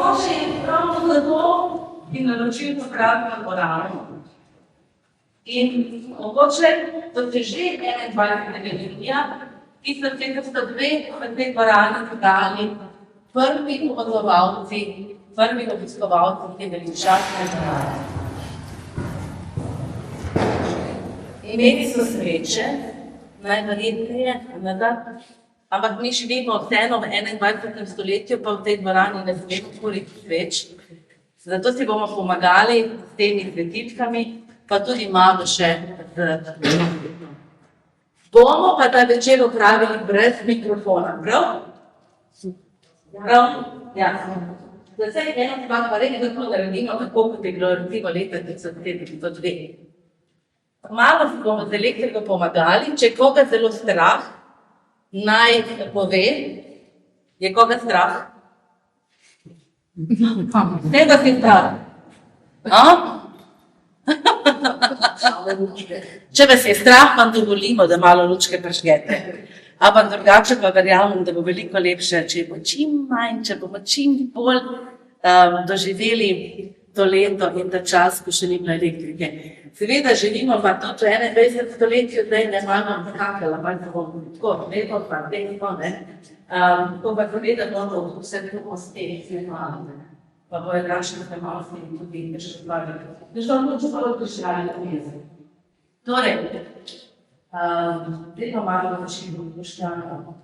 mogoče je ravno zato in naročil takratno dvorano. In mogoče to je že 21. junija, tisto, ko sta dve v tej dvorani dodali prvi opazovalci, prvi obiskovalci te veličastne dvorane. Imeli so sreče, najverjetneje, ampak mi živimo vseeno v 21. stoletju, pa v tej dvorani ne smemo kuriti sveč. Zato si bomo pomagali s temi svetilkami, pa tudi malo še bomo pa ta večer opravili brez mikrofona, prav? Prav? Ja. Zdaj eno stvar pa res tako naredimo, tako kot je bilo recimo leta 1902. Malo si bomo z elektriko pomagali, če je koga zelo strah, naj pove, je koga strah? Vsega si strah. Če vas je strah, vam dovolimo, da malo lučke prižgete. Ampak drugače pa verjamem, da bo veliko lepše, če bo čim manj, če bomo čim bolj doživeli to leto in ta čas, ko še ni bilo elektrike. Seveda živimo pa tudi v 21. stoletju, zdaj ne malo kakala, pa ne bomo tako, lepo pa tehno, ne. Ko pa seveda bomo vse tako steli, pa bojo dražne premosti in tudi še stvari. Držav moče pa odprišljali na jezik. Torej, zdaj pa malo začimo odprišljamo.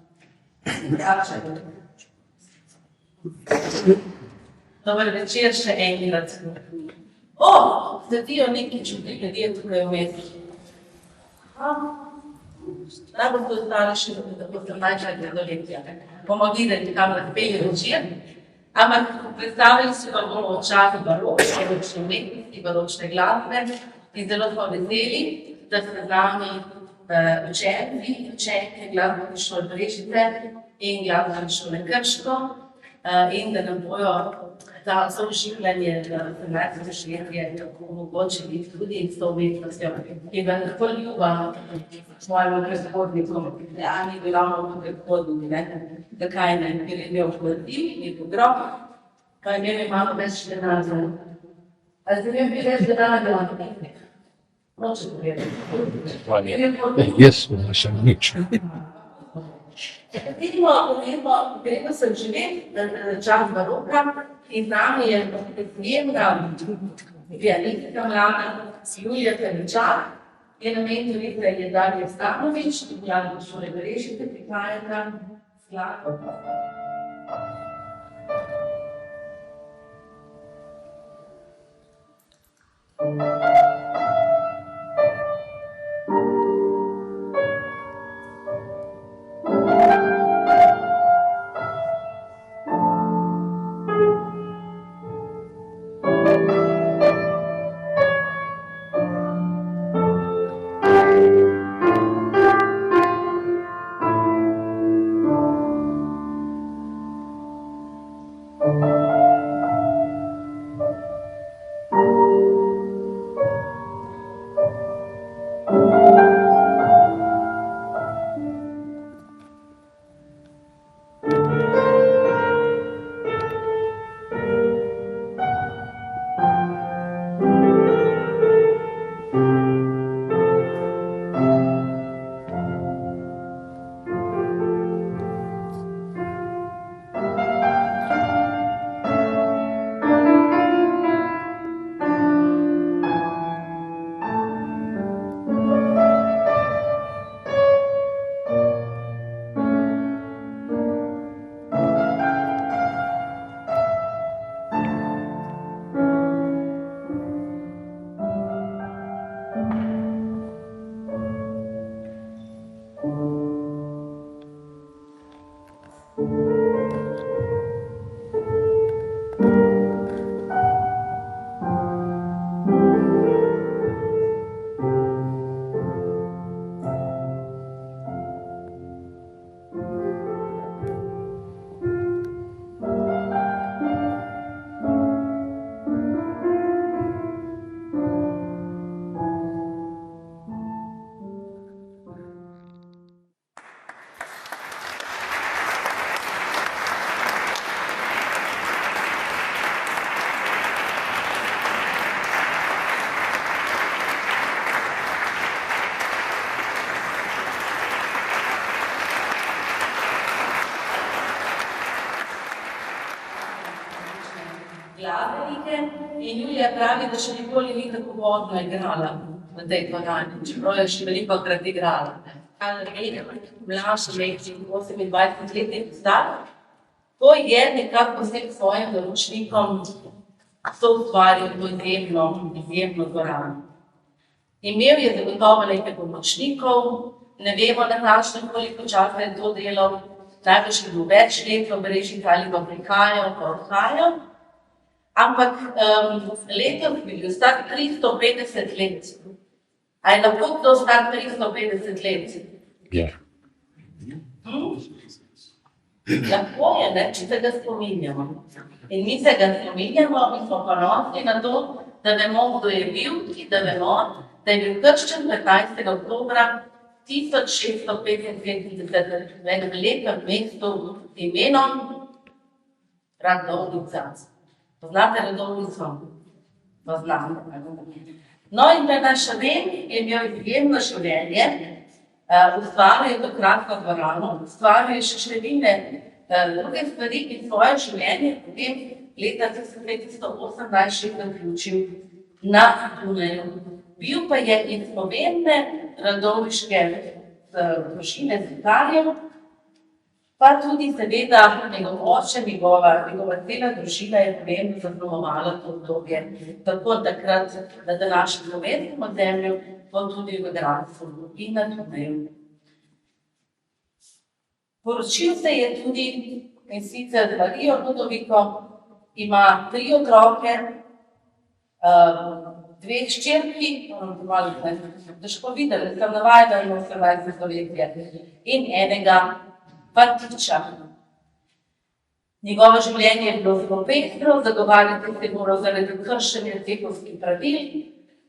Dobar večer še enkrat. Sledijo neki čudni ljudje tukaj vmes. Najbolj so ostali še, da boste najčakaj do letja. Bomo videli, kam nas pelje večer. Ampak predstavljali si pa bomo čas baročne, ročne umetnosti, baročne glasbe in zelo smo veseli, da ste z nami učenci, učenke glasbene šole Brežice in glasbene šole Krško in da nam bojo ta souživljanje v 17. stoletju omogočili tudi s to umetnostjo, ki ga lahko ljuba svojemu predhodnikom, a ni bila malo predhodnik, da kaj ne, ker je imel vkladim in pogrob, pa je imel malo več denarja. A zdaj bi več denarja? Noče povedati. Jaz še nič. Vedno sem živel čas baroka in z nami je izjemna pianistka mlada Julija Feličak, je namen Julija je Darja Stanovič, glasbene šole Brežice, prihajata skladbo. glasbenike in Julija pravi, da še nikoli ni tako vodno igrala v tej dvorani, čeprav je še veliko krat igrala. Mlajša, 28-letnik star, to je nekako vsem svojim naročnikom soustvaril to izjemno dvorano. Imel je zagotovo nekaj pomočnikov, ne vemo natančno, koliko časa je to delal, najbrž je bil več let v Brežicah ali pa prihajal, pa odhajal, ampak letos bi bil star 350 let. A je lahko to star 350 let? Ja. Lahko je, ne, če se ga spominjamo. In mi se ga spominjamo, mi smo ponosni na to, da vemo, kdo je bil, in da vemo, da je bil krščen 15. oktobra 1675 v enem lepem mestu imenom Radovljica. Poznate Radovljico? Poznam. No in naš Šaven je imel izjemno življenje, ustvaril je to kratko dvorano, ustvaril je še številne druge stvari in svoje življenje potem leta 1918 še zaključil na Dunaju. Bil pa je iz pomembne radovljiške družine z Italijo, pa tudi seveda njegov oče, njegova cela družina je pomembno zaznamovala to obdobje, tako takrat na današnjem slovenskem ozemlju, kot tudi v Gradcu in na Dunaju. Poročil se je tudi, in sicer z Marijo Ludoviko, ima 3 otroke, 2 hčerki, malo težko videli, sem navajena in 18. stoletje, in enega Patiča. Njegovo življenje je bilo zelo pestro, zagovarjati se je moral zaradi kršenja cehovskih pravil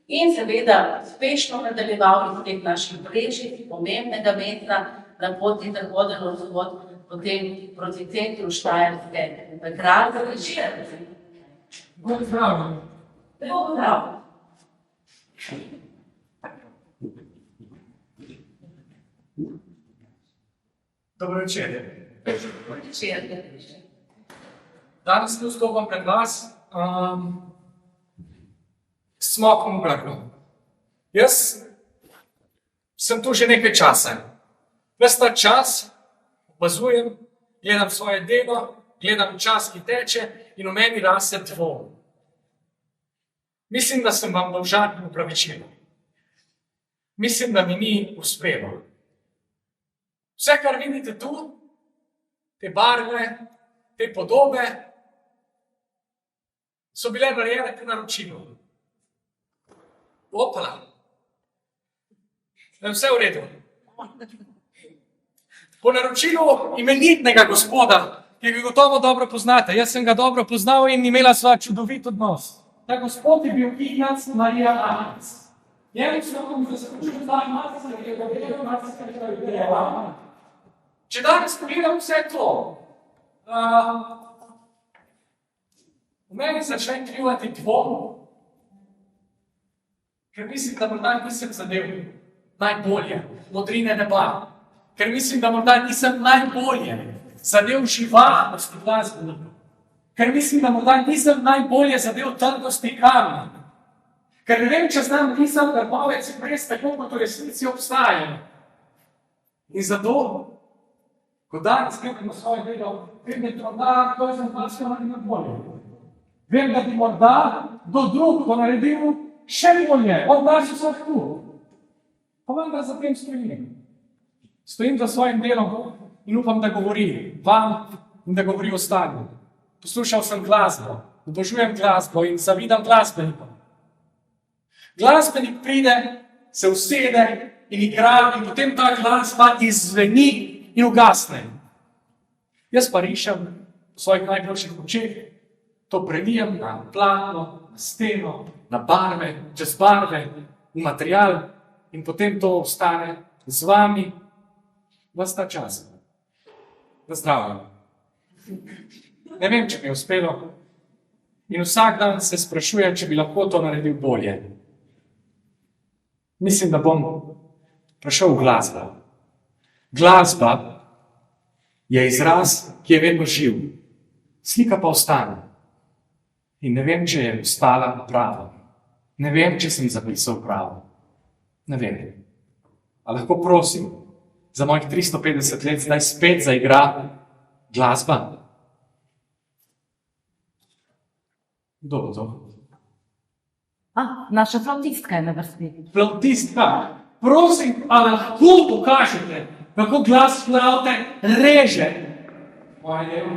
in seveda uspešno nadaljeval iz teh naših Brežic, pomembnega mesta na poti zahoden od vzhod, potem proti centru Štajerske, takrat za večer. Bog zdrav. Bog zdrav. Dobro večer. Dobro večer. Danes tu stopam pred vas s smokom v grlu. Jaz sem tu že nekaj časa. Ves ta čas opazujem, gledam svoje delo, gledam čas, ki teče in v meni raste dvom. Mislim, da sem vam dolžan opravičilo. Mislim, da mi ni uspelo. Vse, kar vidite tu, te barve, te podobe, so bile narejene po naročilu. Opala. Da je vse v redu. Po naročilu imenitnega gospoda, ki ga gotovo dobro poznate. Jaz sem ga dobro poznal in imela sva čudovit odnos. Ta gospod je bil Ignac Marija Anac. Njemu sem zaskočil ta Anac, ki je govoril Anac. Če danes pogledam vse to, v meni začne krivati dvom, ker mislim, da morda nisem zadev najbolje modrine neba, ker mislim, da morda nisem najbolje zadev živahnosti glasbenikov, ker mislim, da morda nisem najbolje zadev trdosti kamna, ker ne vem, če znam risati grbove cipres tako, kot v resnici obstajajo. In zato, ko danes gledamo svoje delo, vem, da je morda to sem glasno naredil bolje. Vem, da bi morda do drug to naredil še bolje, od nas vseh tu. Pa vendar za tem stojim. Stojim za svojim delom in upam, da govori vam in da govori ostalim. Poslušal sem glasbo, obožujem glasbo in zavidam glasbenikom. Glasbenik pride, se usede in igra in potem ta glasba izzveni in ugasne. Jaz pa rišem v svojih najboljših očeh, to prelijem na platno, na steno, na barve, čez barve, v material in potem to ostane z vami ves ta čas. Na zdravje. Ne vem, če mi je uspelo in vsak dan se sprašujem, če bi lahko to naredil bolje. Mislim, da bom prišel v glasbo. Glasba je izraz, ki je vedno živ. Slika pa ostane. In ne vem, če je ostala prava. Ne vem, če sem zapisal pravo. Ne vem. A lahko prosim, za mojih 350 let zdaj spet zaigra glasba? Kdo bo to? Naša flavtistka je na vrsti. Flavtistka, prosim, a lahko pokažete, kako glas flavte reže? Moje delo.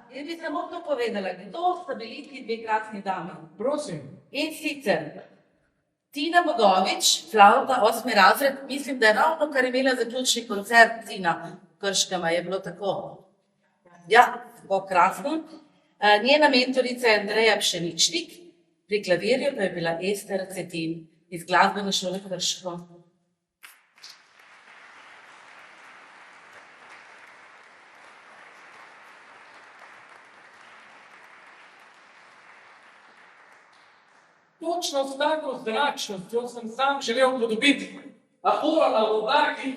Jaz bi samo to povedala, kdo sta bili ti dve krasni dami. Prosim. In sicer Tina Bogovič, flavta 8. razred, mislim, da je ravno kar imela zaključni koncert Tina Krškama, je bilo tako. Ja, tako krasno. Njena mentorica je Andreja Pšeničnik, pri klavirju pa je bila Ester Cetin iz glasbene šole Krško. Točno s tako zračnostjo sem sam želel podobiti Apola v oblakih,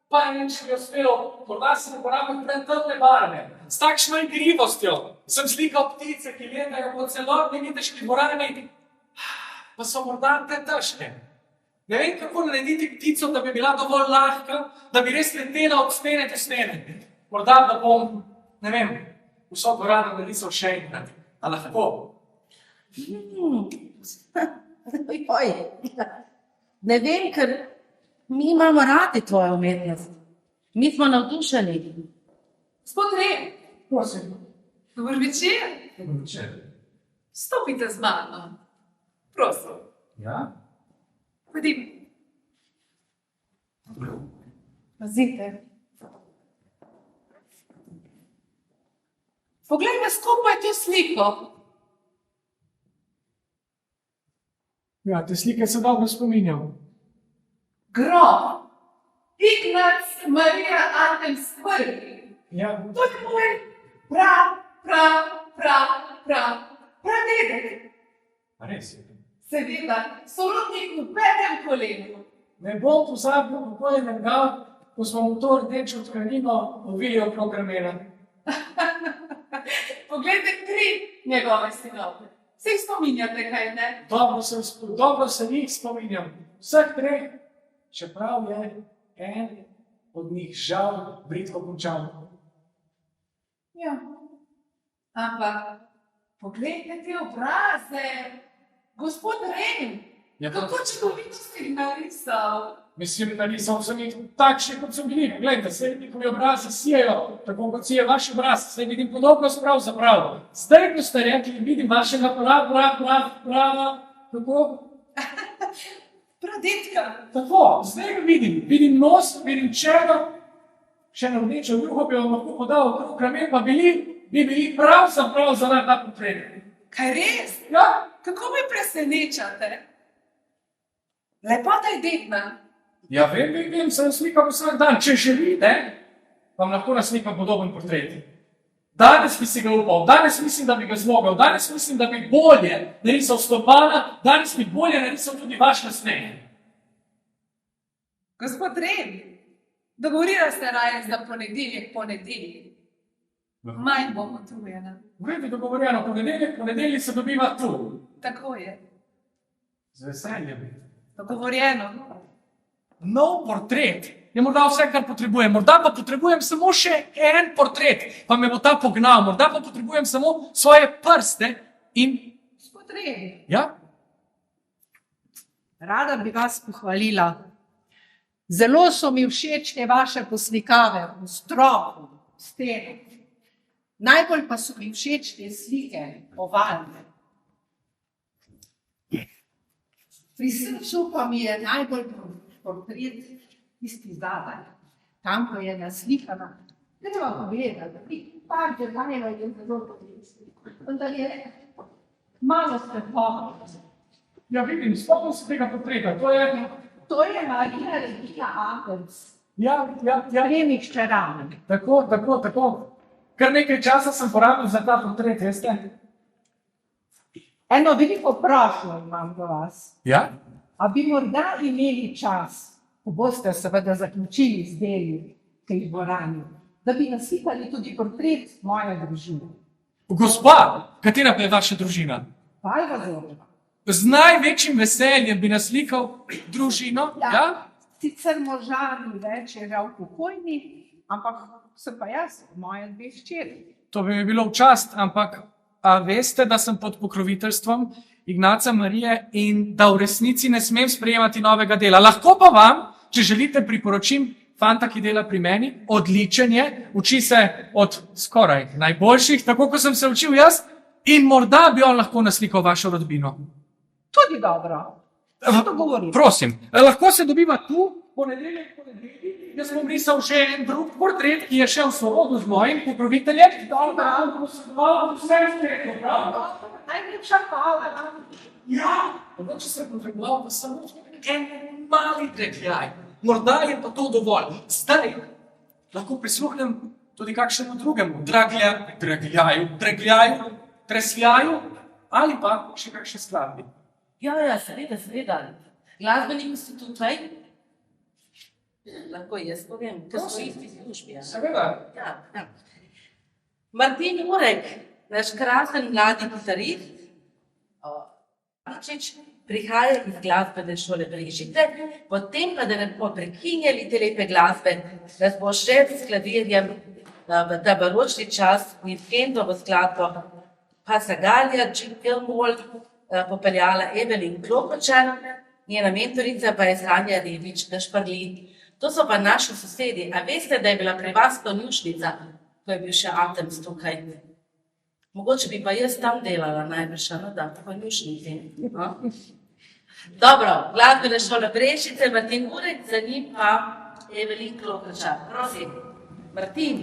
pa je nič mi uspelo, morda sem uporabil pretemne barve. S takšno igrivostjo sem slikal ptice, ki letajo po celotni viteški dvorani, pa so morda pretežke. Ne vem, kako narediti ptico, da bi bila dovolj lahka, da bi res letela od stene do stene. Morda da bom, ne vem, vso dvorano narisal še enkrat. A lahko? Oj, ne vem, ker mi imamo radi tvojo umetnost. Mi smo navdušeni. Gospod Ren, Prosim. dober večer. Dober večer. Stopite z mano. Prosim, Ja? pojdimo. Pazite. Poglejmo skupaj to sliko. Ja, te slike se dobro spominjam. Grof. Ignac Marija Artems prvi. Ja, To je moj pradedek. res je. Seveda, sorodnik v petem kolenu. Ne bom pozabil, kako je nergal, ko smo mu to rdečo tkanino ovili okrog ramena. Poglejte 3 njegove sinove. Se jih spominjate, kaj ne? Dobro se njih spominjam. Vseh 3, čeprav je en od njih žal bridko končal. Ja. Ampak, poglejte te obraze. Gospod Ren, Ja, kako čudovito si jih narisal. Mislim, da nisem sem jih takšni, kot so bili. Poglejte, se njihovi obrazi sijajo, tako kot sije vaš obraz. Se vidim podobno pravzaprav. Zdaj, ko ste rekli, vidim vašega prava, tako. Pradetka. Tako, zdaj ga vidim. Vidim nos, vidim čelo, še eno rdečo juho bi vam lahko podal okrog ramen, pa bi bili pravzaprav za ta potrebe. Kaj res? Ja, Kako me presenečate? Lepota je dedna. ja, vem, sem slikal vsak dan. Če želite, vam lahko naslikam podoben portret. Danes bi si ga upal, danes mislim, da bi ga zmogel, danes mislim, da bi bolje narisal stopala, danes bi bolje narisal tudi vaš nasmeh. Gospod Ren, dogovorila se raje za ponedeljek. Manj bom utrujena. V redu, dogovorjeno, ponedeljek se dobiva tu. Tako je. Z veseljem. Dogovorjeno. Nov portret je morda vse, kar potrebujem. Morda pa potrebujem samo še en portret, pa me bo ta pognal. Morda pa potrebujem samo svoje prste in... Gospod Ren, Ja? Rada bi vas pohvalila. Zelo so mi všeč te vaše poslikave v stropu, v steni. Najbolj pa so mi všeč te slike ovalne. Pri srcu pa mi je najbolj portret tisti zadaj. Tam, ko je naslikana. Treba pogledati, par detajlov je zelo podobnih. Vendar je malo svetlobe. Ja, vidim, spomnim se tega portreta. To je Marija Regina Artems. Ja. Tremi hčerami. Tako. Kar nekaj časa sem porabil za ta portret, veste? Eno veliko prošnjo imam do vas. Ja? A bi morda imeli čas, ko boste seveda zaključili z deli v tej dvorani, da bi naslikali tudi portret moje družine. Gospa, katera pa je vaša družina? Valvazorova. Z največjim veseljem bi naslikal družino. Ja? Sicer moža ni več, je žal pokojni, ampak sem pa jaz, moje 2 hčeri. To bi mi bilo v čast, ampak a veste, da sem pod pokroviteljstvom Ignaca Marije in da v resnici ne smem sprejemati novega dela. Lahko pa vam, če želite, priporočim fanta, ki dela pri meni, odličen je, uči se od skoraj najboljših, tako kot sem se učil jaz, in morda bi on lahko naslikal vašo rodbino. Tudi dobro. Što govorim? Prosim, lahko se dobiva tu, ponedeljek. Jaz bom risal še en drug portret, ki je šel v sobodo z mojim pokroviteljem. Dobro, vse je prav. Najlepša hvala. Ja, mogoče se potreboval pa samo en mali tregljaj. Morda je pa to dovolj. Zdaj lahko prisluhnem tudi kakšnemu drugemu tregljaju, tresljaju ali pa še kakšne skladbi. Ja, seveda. Glasbeniki so tukaj. Lahko jaz povem, ker so isti službi. Seveda. Ja. Martin Jurek, naš krasen mladi kitarist, prihaja iz glasbene šole Brežice, potem pa, da ne bomo prekinjali te lepe glasbe, nas bo še s klavirjem v ta baročni čas Nintendo v skladbo Pasagalija, Jim Gilmour, popeljala Evelyn Klokočan, njena mentorica pa je Sanja Revič na Šparlin. To so pa naši sosedi. A veste, da je bila pri vas konjušnica, ko je bil še Artems tukaj? Mogoče bi pa jaz tam delala najbrž, da, po konjušnici. No? Dobro, glasbene šole Brežice, Martin Jurek, za njim pa Evelyn Klokočan. Prosim, Martin.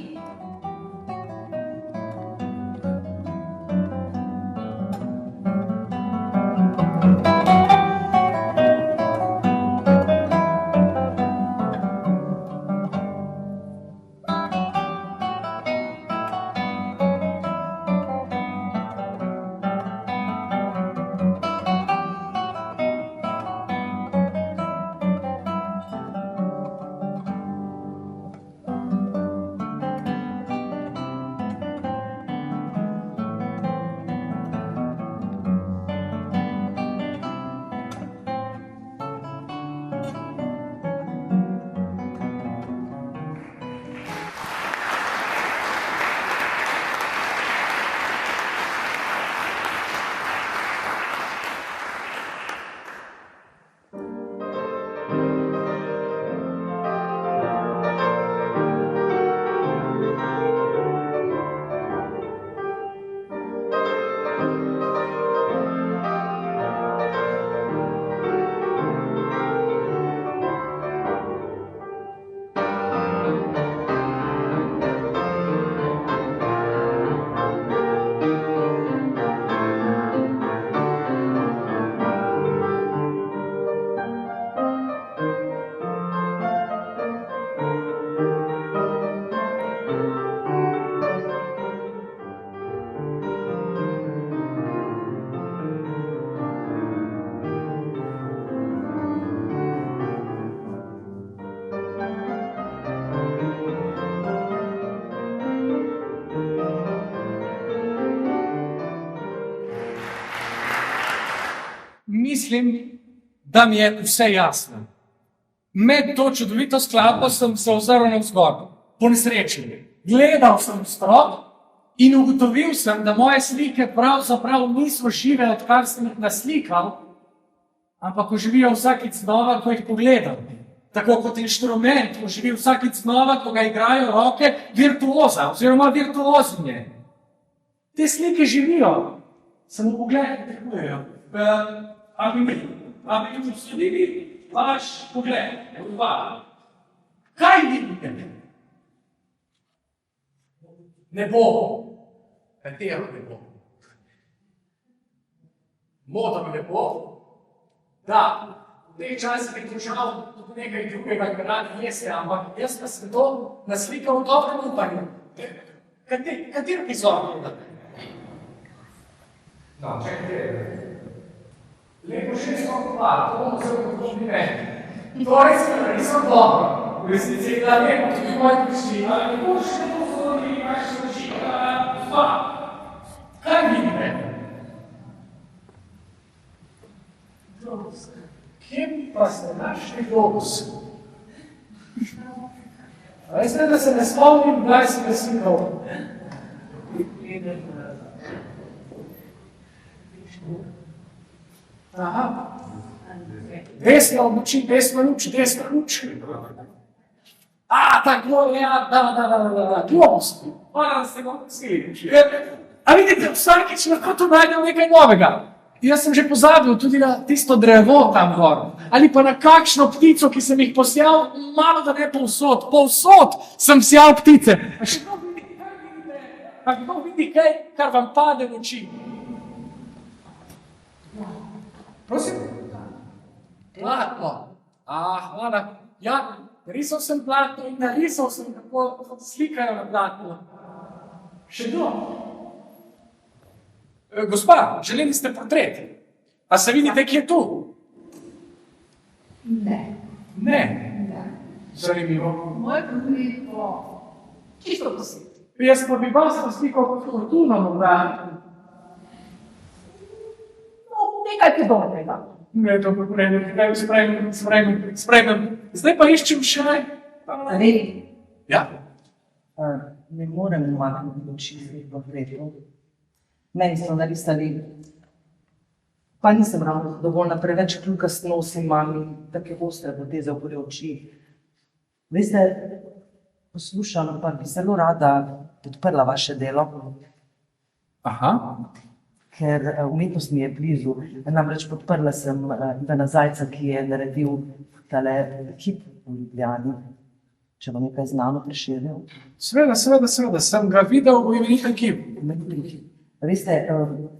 Mislim, da mi je vse jasno. Med to čudovito skladbo sem se ozrl navzgor, po nesreči. Gledal sem strop in ugotovil sem, da moje slike pravzaprav niso žive, odkar sem jih naslikal, ampak oživijo vsakič znova, ko jih pogledam. Tako kot inštrument oživi vsakič znova, ko ga igrajo roke virtuoza oziroma virtuozinje. Te slike živijo, samo pogled potrebujejo. A bi mi usodili vaš pogled? Kaj vidite? Nebo. Katero nebo? Modro nebo? Da, v teh časih je držal tudi nekaj drugega, kar radi jeste, ampak jaz pa sem to naslikal v dobrem upanju. Katero prizor? No, čekajte. Lepo žensko hvala, to bomo zelo podobni meni. Torej se narisal dobro. V resnici je bila lepo tudi moje prišli, ali ne boš še pozorili, kaj se doži. Kaj vidite? Globus. Kje pa ste našli globus? Veste, da se ne spomnim, kdaj sem ga slikal. Aha. Desna oči, desna luč, desna luč. Tako, ja, da, globus. Moram se ga posili. A vidite, vsakič lahko tu najdem nekaj novega. Jaz sem že pozabil tudi na tisto drevo tam gor. Ali pa na kakšno ptico, ki sem jih posjal, malo da ne povsod. Povsod sem sjal ptice. A še kdo vidi, kaj vidite? A kdo vidi kaj, kar vam pade v oči? Prosim? Platno. Hvala. Ja, narisal sem platno in narisal sem, kako slikajo na platno. Še kdo? Gospa, želeli ste portret. A se vidite, kje je tu? Ne. Ne. Zanimivo. Moj portret bo čisto posebno. Jaz pa bi vas poslikal kot fortuna, morda. Nekaj podobnega. Ne, to spremem. Zdaj pa iščem še naj. Ja. Ne morem umakniti oči iz teh portretov. Meni so narisali, pa nisem ravno zadovoljna, preveč kljukast nos imam in take ostre poteze okoli oči. Veste, poslušam, pa bi zelo rada podprla vaše delo, Aha. ker umetnost mi je blizu. Namreč podprla sem Ivana Zajca, ki je naredil tale kip v Ljubljani. Če vam je kaj znano, Prešerjev. Seveda, sem ga videl v imenitem kip. Veste,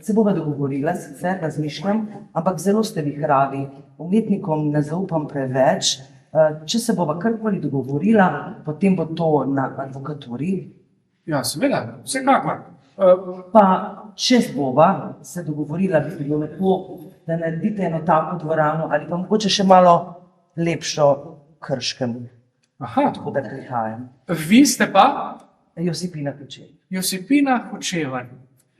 se bova dogovorila, sicer razmišljam, ampak zelo ste vihravi. Umetnikom ne zaupam preveč. Če se bova karkoli dogovorila, potem bo to na advokaturi. Ja, seveda, vsekakor. Pa če bova se dogovorila, bi bilo lepo, da naredite eno tako dvorano ali pa mogoče še malo lepšo Krškem, Aha. tako da prihajam. Vi ste pa? Josipina Kučej. Josipina Hočevar.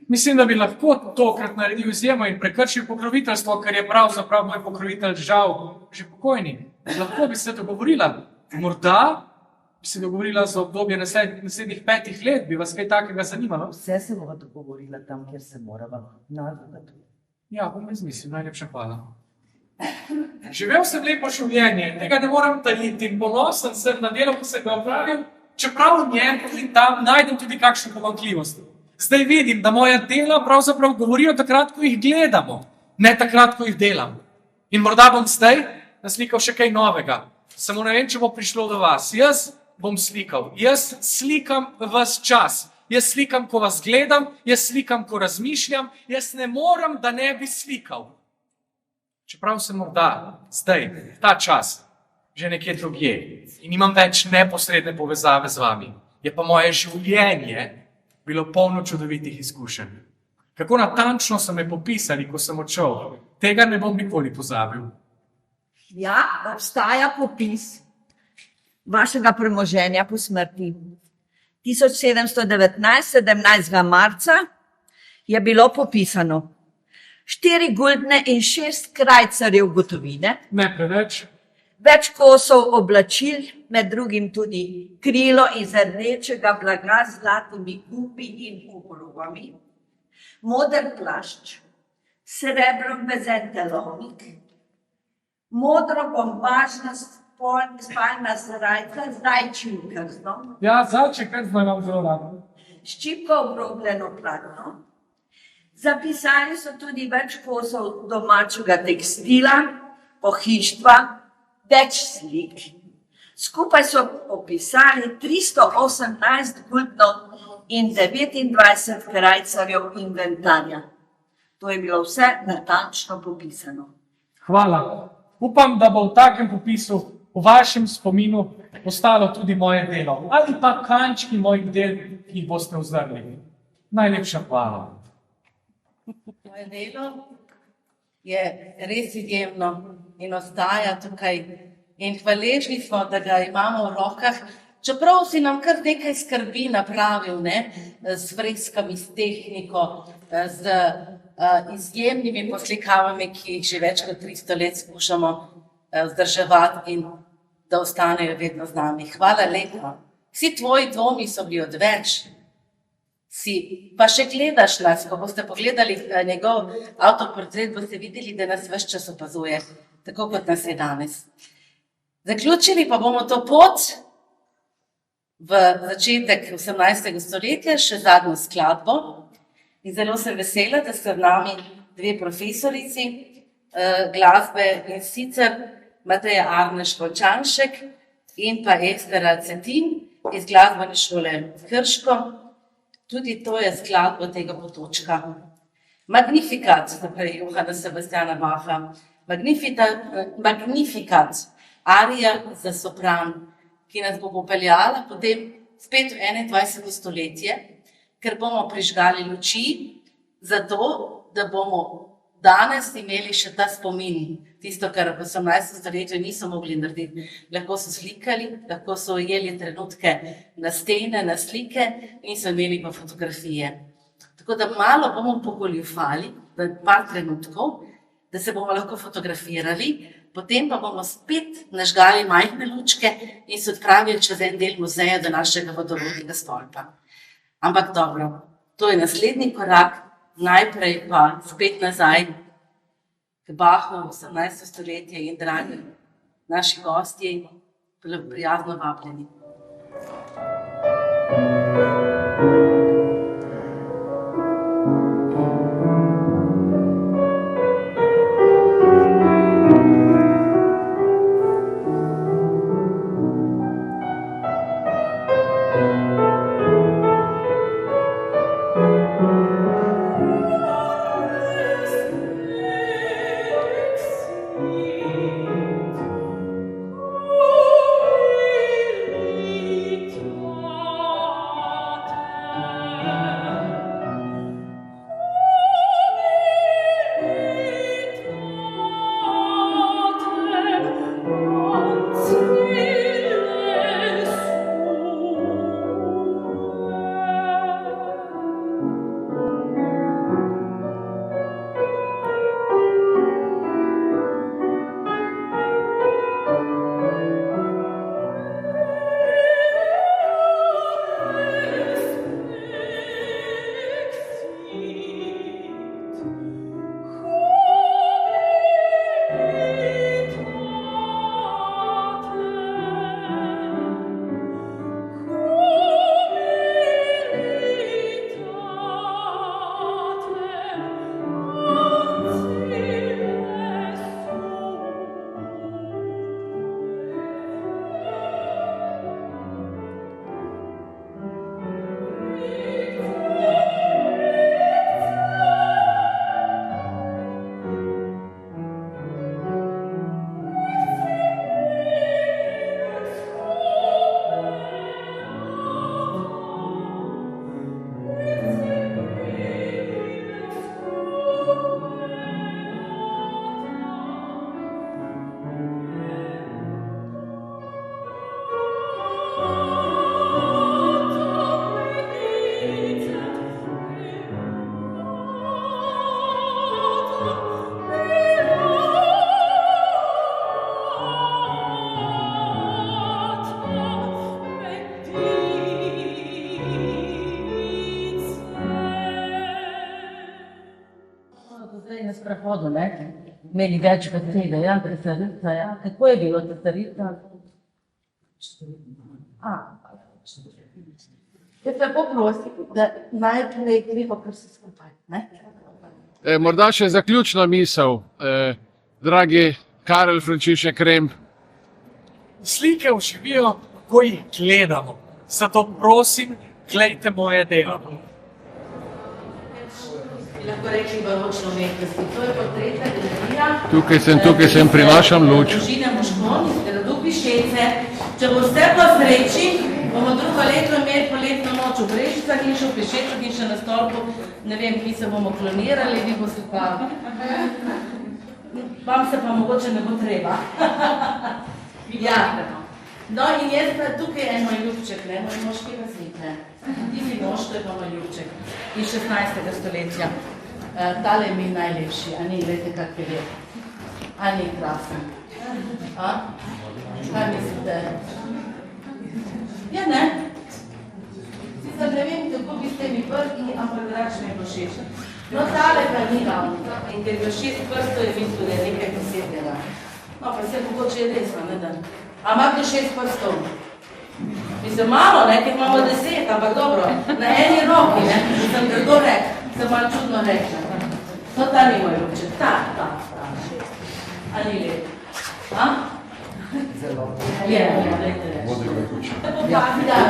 Mislim, da bi lahko tokrat naredil izjemo in prekršil pokroviteljstvo, ker je pravzaprav moj pokrovitelj žal že pokojni. Lahko bi se dogovorila. Morda bi se dogovorila za obdobje naslednjih 5 let, bi vas kaj takega zanimalo? Vse se bova dogovorila tam, kjer se morava, na advokaturi. Ja, bom izmislil, najlepša hvala. Živel sem lepo življenje, tega ne moram tajiti in ponosen sem na delo, ko sem ga opravil, čeprav v njem in tam najdem tudi kakšne pomanjkljivosti. Zdaj vidim, da moja dela pravzaprav govorijo takrat, ko jih gledamo, ne takrat, ko jih delam. In morda bom zdaj naslikal še kaj novega. Samo ne vem, če bo prišlo do vas. Jaz bom slikal. Jaz slikam ves čas. Jaz slikam, ko vas gledam, jaz slikam, ko razmišljam. Jaz ne morem, da ne bi slikal. Čeprav sem morda zdaj, ta čas, že nekje drugje in imam več neposredne povezave z vami. Je pa moje življenje bilo polno čudovitih izkušenj. Kako natančno so me popisali, ko sem odšel, tega ne bom nikoli pozabil. Ja, obstaja popis vašega premoženja po smrti. 1719, 17. marca je bilo popisano 4 guldne in 6 krajcarjev gotovine, Ne preveč. več kosov oblačil, med drugim tudi krilo iz rdečega blaga z zlatimi gubi in obrobami, moder plašč, srebrom bezen telovnik, modro bombažna spalna srajca z zajčjim krznom, Ja, zajček krzno imam zelo rad. ščipko obrobljeno platno. Zapisali so tudi več kosov domačega tekstila, pohištva, več slik. Skupaj so opisali 318 guldnov in 29 krajcarjev inventarja. To je bilo vse natančno popisano. Hvala. Upam, da bo v takem popisu v vašem spominu ostalo tudi moje delo ali pa kančki mojih del, ki jih boste uzrli. Najlepša hvala. Moje delo je res izjemno in ostaja tukaj. In hvaležni smo, da ga imamo v rokah, čeprav si nam kar nekaj skrbi napravil, ne? S freskami, s tehniko, z izjemnimi poslikavami, ki jih že več kot 300 let skušamo vzdrževati in da ostanejo vedno z nami. Hvala lepa. Vsi tvoji dvomi so bili odveč. Pa še gledaš nas, ko boste pogledali njegov avtoportret, boste videli, da nas ves čas opazuje, tako kot nas je danes. Zaključili pa bomo to pot v začetek 18. stoletja, še zadnjo skladbo. In zelo sem vesela, da sta z nami dve profesorici glasbe, in sicer Mateja Arneš-Volčanšek in pa Estera Cetin iz glasbene šole Krško. Tudi to je skladba tega potočka. Magnificat, naprej Johana Sebastiana Bacha. Magnificat, arija za sopran, ki nas bo popeljala potem spet v 21. stoletje, ker bomo prižgali luči, zato da bomo danes imeli še ta spomin, tisto, kar v 18. stoletju niso mogli narediti. Lahko so slikali, lahko so ujeli trenutke na stene, na slike in so imeli pa fotografije. Tako da malo bomo pogoljufali, par trenutkov, da se bomo lahko fotografirali, potem pa bomo spet nažgali majhne lučke in se odpravili čez en del muzeja do našega vodovodnega stolpa. Ampak dobro, to je naslednji korak, najprej pa spet nazaj k Bachu v 18. stoletje in dragi naši gostje, prijazno vabljeni. zdaj na sprehodu, ne? Imeli več besede, ja, tresarica, ja. Kako je bilo tresarica? Jaz lepo prosim, da najprej gremo kar se skupaj, ne? Morda še zaključna misel, dragi Karel Frančišek Remb. Slike oživijo, ko jih gledamo. Zato prosim, glejte moje delo. Bi lahko rekli baročno umetnosti. To je portretna galerija. Tukaj sem, prinašam luč. Družine Moškon iz gradu Pišece. Če boste po sreči, bomo drugo leto imeli poletno noč v Brežicah in še v Pišecah in še na stolpu. Ne vem, mi se bomo klonirali, vi boste pa... Vam se pa mogoče ne bo treba. Ja. No in jaz pa tukaj je moj ljubček, ne, moj moški razlik, ne. Ti si mož, to je pa moj ljubček. Iz 16. stoletja. Tale je mi najlepši, a ni, gledajte, kak je lep. A ni krasen. A? Kaj mislite? Ja, ne? Sicer ne vem, kako bi ste mi prvi, ampak drugače mi je všeč. No, tale pa ni ravno. In ker je 6 prstov je videl, da je nekaj posebnega. No, pa se mogoče je resno, ne da. A imate 6 prstov? Mislim, malo, ne, ker imamo 10, ampak dobro, na eni roki, ne, sem grdo rekla, sem malo čudno rekla. No, ta ni moj ljubček, ta. A ni lep? A? Zelo. Je, dajte reči. Da,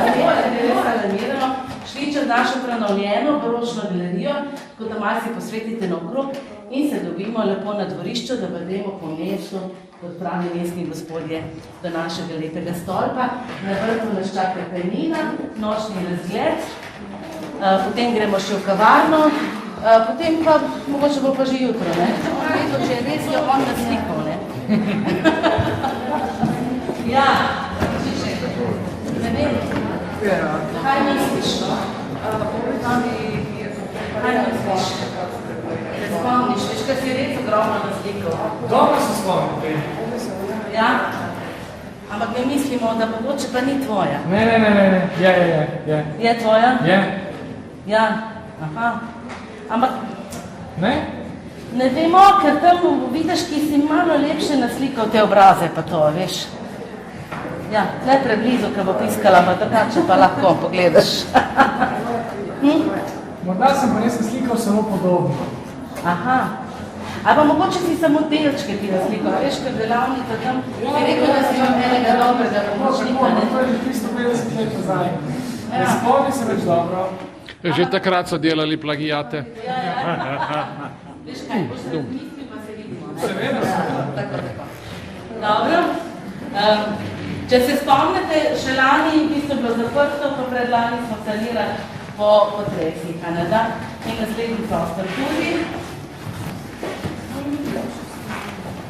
zelo je res alarmirano. Šli čez našo prenovljeno baročno galerijo, tako da malo si posvetite naokrog in se dobimo lepo na dvorišču, da bodemo po mestu, kot pravi mestni gospodje, do našega lepega stolpa. Na vrhu nas čaka penina, nočni razgled, potem gremo še v kavarno, potem pa, mogoče bo pa že jutro, ne? Vedno, če je res, je on naslikal, ne? Ja, ne vem, kaj misliš? Kaj misliš? Ne spomniš, veš, kaj si res ogromno naslikal? Dobro se spomnim. Ja? Ampak ne mislimo, da mogoče pa ni tvoja. Ne, je. Je tvoja? Je. Ja, aha. Ampak Ne? ne vemo, ker tam vidiš, ki si malo lepše naslikal te obraze, pa to, veš. Ja, tle preblizu, ko bo piskala, pa drugače pa lahko pogledaš. Morda sem pa res naslikal samo podobno. Aha. Ali pa mogoče si samo delčke ti naslikal, veš, ker delavnica tam, bi rekel, da si imam enega dobrega pomočnika, ne? To je že 350 let nazaj. Ne spomnim se več dobro. Že takrat so delali plagijate. Veš kaj, boš se razmislil, pa se vidimo, ne? Seveda. Tako. Dobro. Če se spomnite, še lani, ki so bilo zaprto, pa predlani smo sanirali po potresih, a ne da? In naslednji prostor tudi.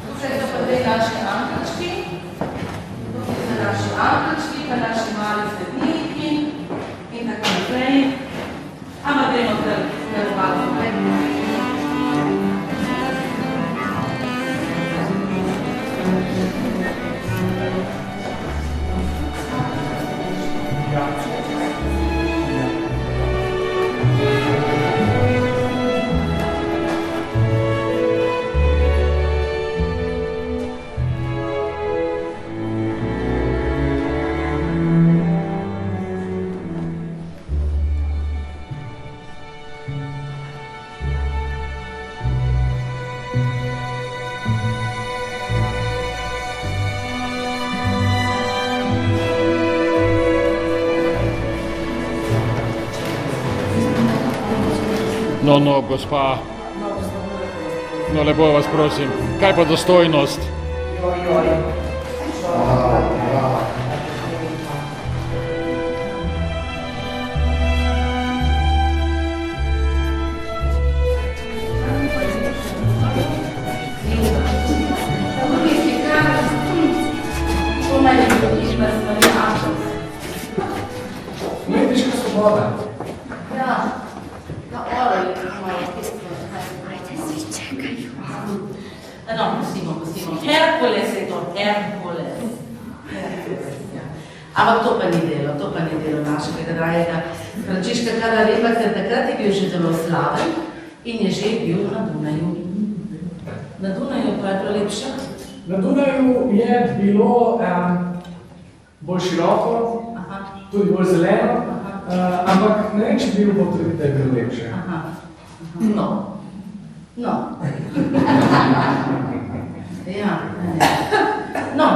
Tukaj so pa dve naši ankelčki. Tukaj so naši ankelčki, pa naši mali sredniki in tako naprej. Ampak gremo kar malo naprej. No, gospa, no lepo vas prosim, kaj pa dostojnost? Umetniška svoboda. Ja. No, pustimo. Herkules je to, Herkules. Ampak to pa ni delo našega dragega Frančiška Karla Remba, ker takrat je bil že zelo slaven In je že bil na Dunaju. Na Dunaju pa je bilo lepše. Na Dunaju je bilo bolj široko, tudi bolj zeleno, ampak ne vem, če bi bil potrebno, da je bilo lepše. No. No. Ja, no,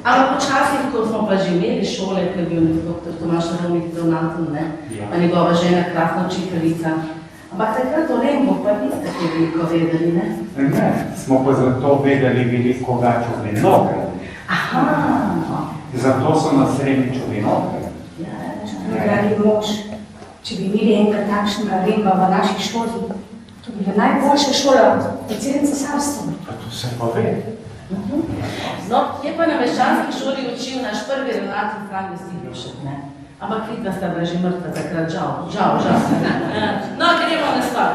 ampak počasih, ko smo pa že imeli šole, ko je bil dr. Tomaž Romih ravnatelj, ne, pa njegova žena, krasna učiteljica. Ampak takrat o Rembu pa niste kaj veliko vedeli, ne? Ne, smo pa zato vedeli veliko več o vinogradih. Aha. Zato so nas Remič o vinogradih. Dragi mož, če bi imeli enkrat takšnega Remba v naši šoli, to bi bila najboljša šola v celem cesarstvu. Pa to se pa ve. No, je pa na meščanski šoli učil naš prvi ravnatelj Franjo Stihlušek, ne? Ampak vidva sta bila že mrtva takrat, žal. No, gremo na stvar.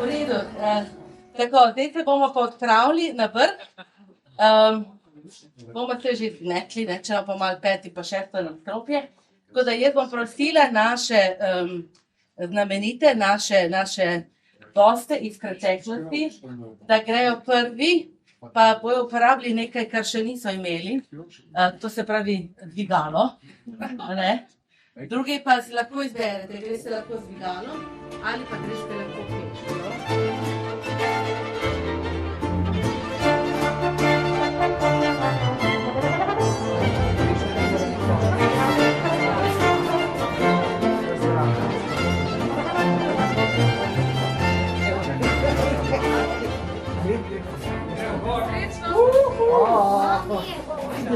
V redu. Tako, zdaj se bomo pa odpravili na vrh. Bomo se že znekli, ne, če nam pa malo peti pa šesto nadstropje. Tako da jaz bom prosila naše znamenite, naše goste iz preteklosti, da grejo prvi, pa bojo uporabili nekaj, kar še niso imeli. To se pravi dvigalo. Ne? Drugi pa si lahko izberete, greste lahko z dvigalom ali pa greste lahko pečko.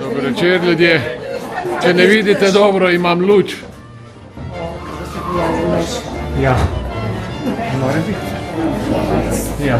Dober večer, ljudje. Če ne vidite dobro, imam luč. Ja. Mora biti. Ja.